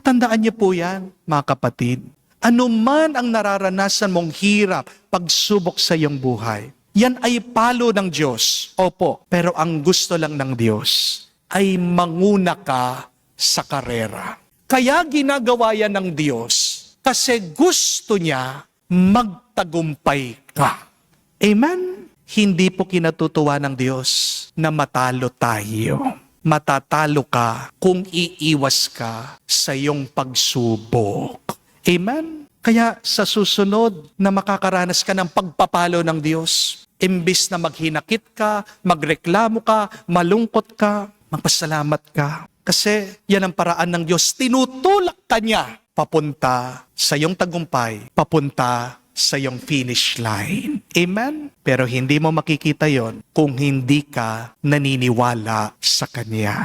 Tatandaan niyo po yan, mga kapatid. Ano man ang nararanasan mong hirap, pagsubok sa iyong buhay, yan ay palo ng Diyos. Opo, pero ang gusto lang ng Diyos ay manguna ka sa karera. Kaya ginagawa yan ng Diyos kasi gusto niya magtagumpay ka. Amen? Hindi po kinatutuwa ng Diyos na matalo tayo. Matatalo ka kung iiwas ka sa iyong pagsubok. Amen? Kaya sa susunod na makakaranas ka ng pagpapalo ng Diyos, imbis na maghinakit ka, magreklamo ka, malungkot ka, magpasalamat ka. Kasi yan ang paraan ng Diyos. Tinutulak ka niya papunta sa iyong tagumpay, papunta sa iyong finish line. Amen? Pero hindi mo makikita yon kung hindi ka naniniwala sa Kanya.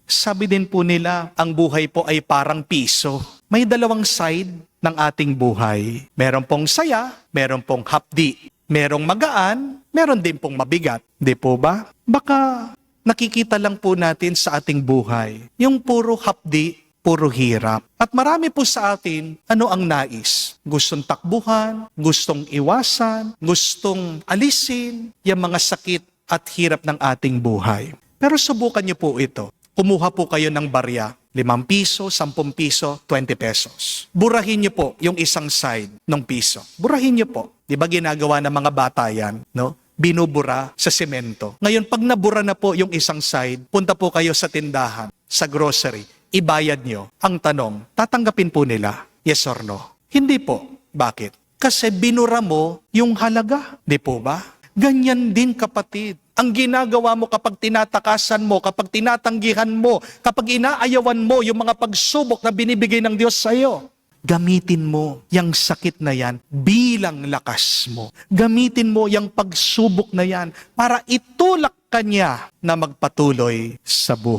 Sabi din po nila, ang buhay po ay parang piso. May dalawang side ng ating buhay. Meron pong saya, meron pong hapdi. Merong magaan, meron din pong mabigat. Di po ba? Baka nakikita lang po natin sa ating buhay yung puro hapdi, puro hirap. At marami po sa atin, ano ang nais? Gustong takbuhan, gustong iwasan, gustong alisin yung mga sakit at hirap ng ating buhay. Pero subukan niyo po ito. Kumuha po kayo ng barya, 5 piso, 10 piso, 20 pesos. Burahin niyo po yung isang side ng piso. Burahin niyo po. Di ba ginagawa ng mga bata yan, no? Binubura sa semento. Ngayon, pag nabura na po yung isang side, punta po kayo sa tindahan, sa grocery, ibayad nyo. Ang tanong, tatanggapin po nila, yes or no? Hindi po. Bakit? Kasi binura mo yung halaga. Di po ba? Ganyan din kapatid. Ang ginagawa mo kapag tinatakasan mo, kapag tinatanggihan mo, kapag inaayawan mo yung mga pagsubok na binibigay ng Diyos sa iyo, gamitin mo yung sakit na yan bilang lakas mo. Gamitin mo yung pagsubok na yan para itulak ka niya na magpatuloy sa buhay.